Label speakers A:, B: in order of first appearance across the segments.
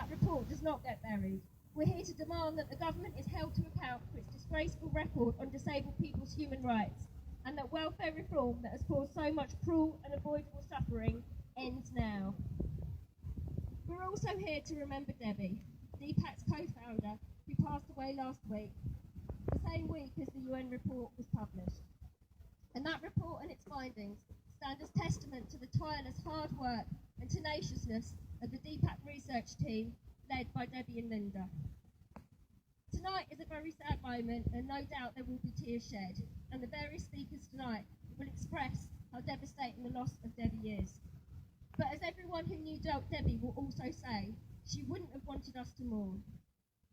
A: that report does not get buried. We're here to demand that the government is held to account for its disgraceful record on disabled people's human rights, and that welfare reform that has caused so much cruel and avoidable suffering ends now. We're also here to remember Debbie, DPAC's co-founder, who passed away last week, the same week as the UN report was published. And that report and its findings stand as testament to the tireless hard work and tenaciousness of the DPAC research team led by Debbie and Linda. Tonight is a very sad moment, and no doubt there will be tears shed, and the various speakers tonight will express how devastating the loss of Debbie is. But as everyone who knew Debbie will also say, she wouldn't have wanted us to mourn.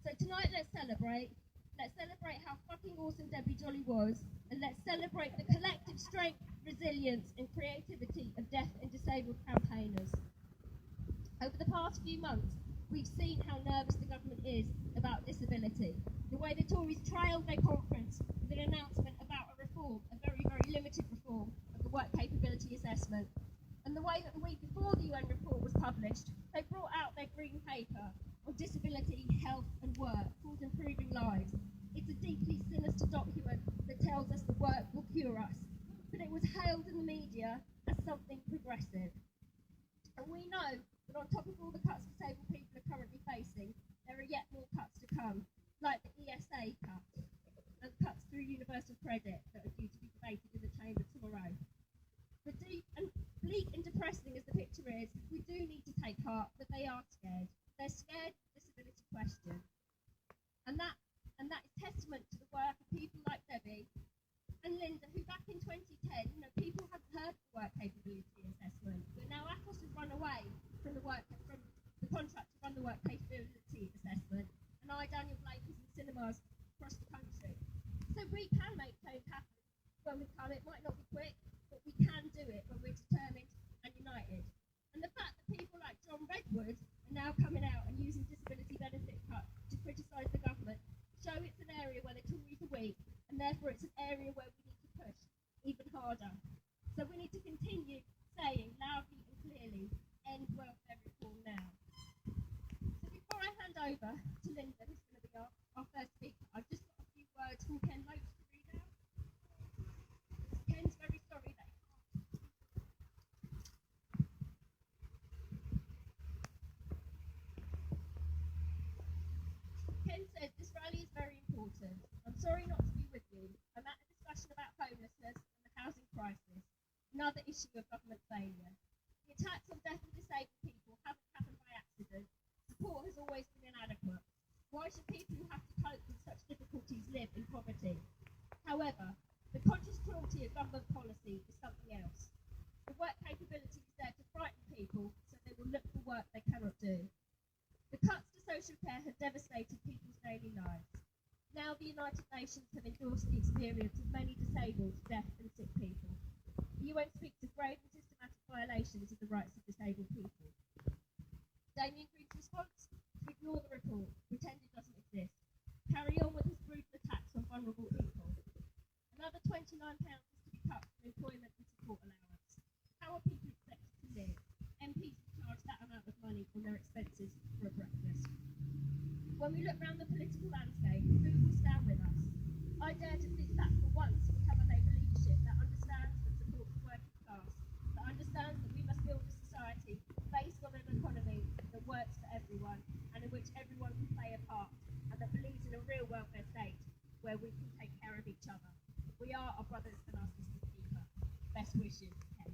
A: So tonight let's celebrate. Let's celebrate how fucking awesome Debbie Jolly was, and let's celebrate the collective strength, resilience and creativity of deaf and disabled campaigners. Over the past few months, we've seen how nervous the government is about disability. The way the Tories trailed their conference with an announcement about a reform, a very, very limited reform of the work capability assessment. And the way that the week before the UN report was published, they brought out their green paper on disability, health and work towards improving lives. It's a deeply sinister document that tells us the work will cure us, but it was hailed in the media as something progressive. And we know that on top of all the cuts disabled people are currently facing, there are yet more cuts to come, like the ESA cut and cuts through universal credit that are due to be debated in the Chamber tomorrow. But deep and bleak and depressing as the picture is, we do need to take heart that they are scared. They're scared of the disability question. And that is testament to the work of people like Debbie and Linda, who back in 2010, people hadn't heard of the work capability assessment. But now ACOS has run away from the contract to run the work capability assessment, and Daniel Blake is in cinemas across the country. So we can make change happen when we come. It might not be quick, but we can do it when we're determined and united. And the fact that people like John Redwood are now coming out and using disability benefit cuts to criticise the government show it's an area where the Tories are weak, and therefore it's an area where we need to push even harder. So we need to continue saying loudly and clearly, end welfare reform now. So before I hand over to Linda, who's going to be our first speaker, I've just got a few words from Ken Lopes to read out. Ken's very sorry that he can't. Ken said, "This rally is very important. I'm sorry not to be with you. I'm at a discussion about homelessness and the housing crisis, another issue of government failure. The attacks on deaf and disabled people haven't happened by accident. Support has always been inadequate. Why should people who have to cope with such difficulties live in poverty? However, the conscious cruelty of government policy is something else. The work capability is there to frighten people so they will look for work they cannot do. The cuts to social care have devastated people's daily lives. Now the United Nations have endorsed the experience of many disabled, deaf and sick people. The UN speaks of grave and systematic violations of the rights of disabled people. Damien Green's response? To ignore the report, pretend it doesn't exist. Carry on with his brutal attacks on vulnerable people. Another £29 is to be cut from Employment and Support Allowance. How are people expected to live? MPs will charge that amount of money on their expenses for a breakfast. When we look round the political landscape, who will stand with us? I dare to think that for once we have a Labour leadership that understands and supports the working class, that understands that we must build a society based on an economy that works for everyone and in which everyone can play a part, and that believes in a real welfare state where we can take care of each other. We are our brothers and our sisters keeper. Best wishes, Ken.